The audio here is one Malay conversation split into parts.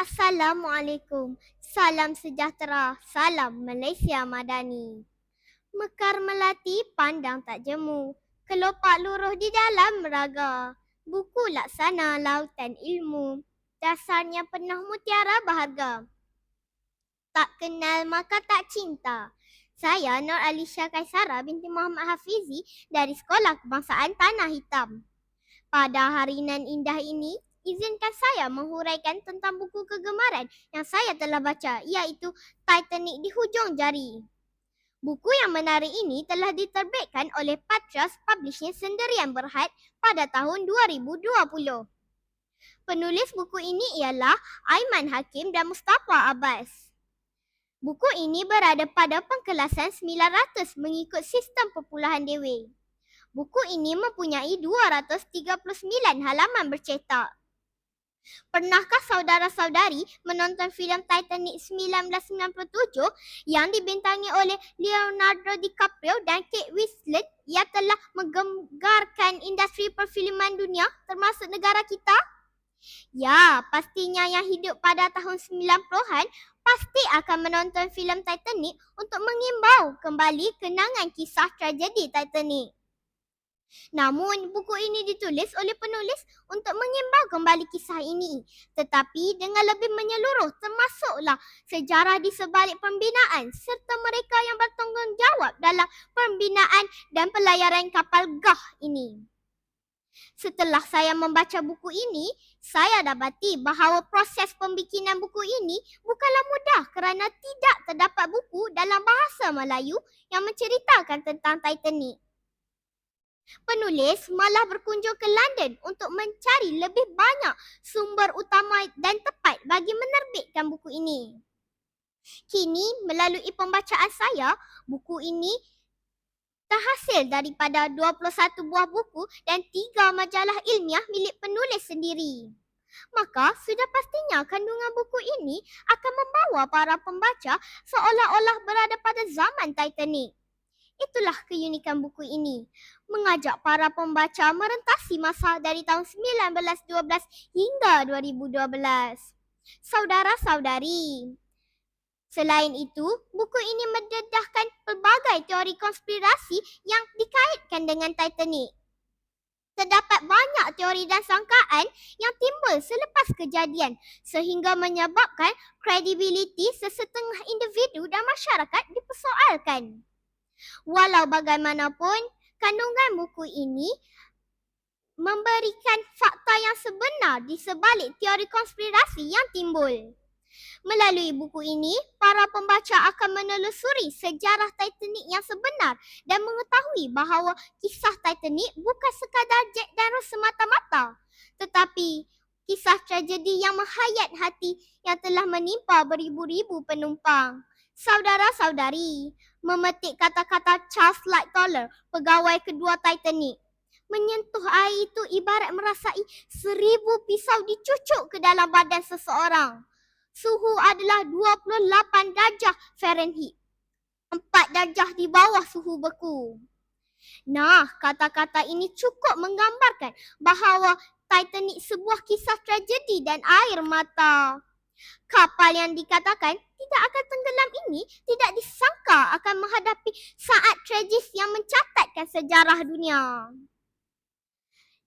Assalamualaikum. Salam sejahtera. Salam Malaysia Madani. Mekar melati pandang tak jemu. Kelopak luruh di dalam raga. Buku laksana lautan ilmu. Dasarnya penuh mutiara berharga. Tak kenal maka tak cinta. Saya Nur Alisha Kaisara binti Muhammad Hafizi dari Sekolah Kebangsaan Tanah Hitam. Pada hari nan indah ini, izinkan saya menghuraikan tentang buku kegemaran yang saya telah baca, iaitu Titanic di Hujung Jari. Buku yang menarik ini telah diterbitkan oleh Patras Publishing Sendirian Berhad pada tahun 2020. Penulis buku ini ialah Aiman Hakim dan Mustafa Abbas. Buku ini berada pada pengkelasan 900 mengikut sistem perpuluhan dewan. Buku ini mempunyai 239 halaman bercetak. Pernahkah saudara-saudari menonton filem Titanic 1997 yang dibintangi oleh Leonardo DiCaprio dan Kate Winslet yang telah menggegarkan industri perfilman dunia termasuk negara kita? Ya, pastinya yang hidup pada tahun 90-an pasti akan menonton filem Titanic untuk mengimbau kembali kenangan kisah tragedi Titanic. Namun, buku ini ditulis oleh penulis untuk mengimbau kembali kisah ini, tetapi dengan lebih menyeluruh termasuklah sejarah di sebalik pembinaan serta mereka yang bertanggungjawab dalam pembinaan dan pelayaran kapal Gah ini. Setelah saya membaca buku ini, saya dapati bahawa proses pembikinan buku ini bukanlah mudah kerana tidak terdapat buku dalam bahasa Melayu yang menceritakan tentang Titanic. Penulis malah berkunjung ke London untuk mencari lebih banyak sumber utama dan tepat bagi menerbitkan buku ini. Kini, melalui pembacaan saya, buku ini terhasil daripada 21 buah buku dan 3 majalah ilmiah milik penulis sendiri. Maka sudah pastinya kandungan buku ini akan membawa para pembaca seolah-olah berada pada zaman Titanic. Itulah keunikan buku ini, mengajak para pembaca merentasi masa dari tahun 1912 hingga 2012. Saudara-saudari, selain itu, buku ini mendedahkan pelbagai teori konspirasi yang dikaitkan dengan Titanic. Terdapat banyak teori dan sangkaan yang timbul selepas kejadian sehingga menyebabkan kredibiliti sesetengah individu dan masyarakat dipersoalkan. Walau bagaimanapun, kandungan buku ini memberikan fakta yang sebenar di sebalik teori konspirasi yang timbul. Melalui buku ini, para pembaca akan menelusuri sejarah Titanic yang sebenar dan mengetahui bahawa kisah Titanic bukan sekadar Jack dan Rose semata-mata, tetapi kisah tragedi yang menghayat hati yang telah menimpa beribu-ribu penumpang. Saudara-saudari, memetik kata-kata Charles Lightoller, pegawai kedua Titanic. Menyentuh air itu ibarat merasai 1000 pisau dicucuk ke dalam badan seseorang. Suhu adalah 28 darjah Fahrenheit, 4 darjah di bawah suhu beku. Nah, kata-kata ini cukup menggambarkan bahawa Titanic sebuah kisah tragedi dan air mata. Kapal yang dikatakan tidak akan tenggelam ini tidak disangka akan menghadapi saat tragis yang mencatatkan sejarah dunia.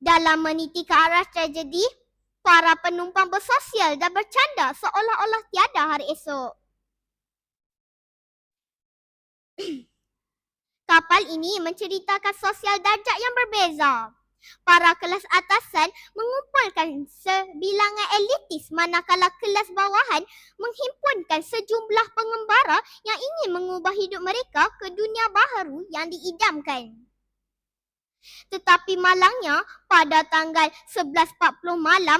Dalam meniti ke arah tragedi, para penumpang bersosial dan bercanda seolah-olah tiada hari esok. Kapal ini menceritakan sosial darjat yang berbeza. Para kelas atasan mengumpulkan sebilangan elitis manakala kelas bawahan menghimpunkan sejumlah pengembara yang ingin mengubah hidup mereka ke dunia baharu yang diidamkan. Tetapi malangnya, pada tanggal 11.40 malam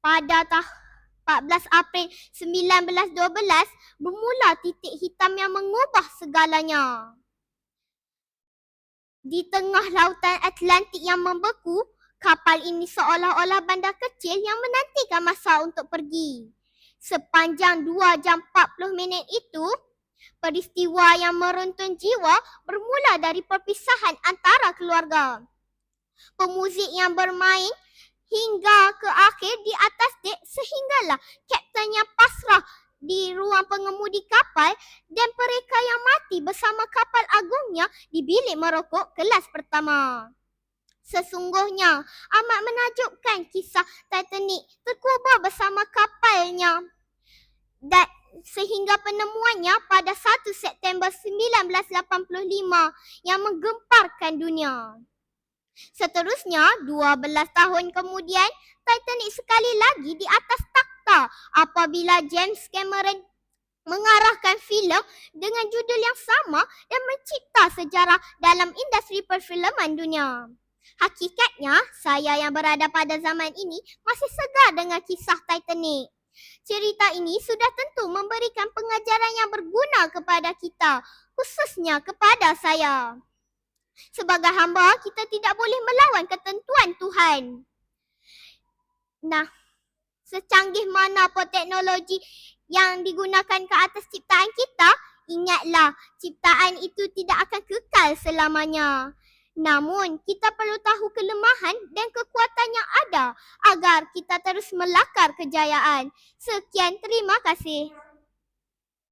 pada 14 April 1912 bermula titik hitam yang mengubah segalanya. Di tengah lautan Atlantik yang membeku, kapal ini seolah-olah bandar kecil yang menantikan masa untuk pergi. Sepanjang 2 jam 40 minit itu, peristiwa yang meruntun jiwa bermula dari perpisahan antara keluarga. Pemuzik yang bermain hingga ke akhir di atas dek sehinggalah kaptennya pasrah di ruang pengemudi kapal dan mereka yang mati bersama kapal agungnya di bilik merokok kelas pertama. Sesungguhnya amat menakjubkan kisah Titanic terkubur bersama kapalnya dan sehingga penemuannya pada 1 September 1985 yang menggemparkan dunia. Seterusnya, 12 tahun kemudian, Titanic sekali lagi di atas takhta apabila James Cameron mengarahkan filem dengan judul yang sama dan mencipta sejarah dalam industri perfilman dunia. Hakikatnya, saya yang berada pada zaman ini masih segar dengan kisah Titanic. Cerita ini sudah tentu memberikan pengajaran yang berguna kepada kita, khususnya kepada saya. Sebagai hamba, kita tidak boleh melawan ketentuan Tuhan. Nah, secanggih mana pun teknologi yang digunakan ke atas ciptaan kita, ingatlah ciptaan itu tidak akan kekal selamanya. Namun, kita perlu tahu kelemahan dan kekuatan yang ada agar kita terus melakar kejayaan. Sekian, terima kasih.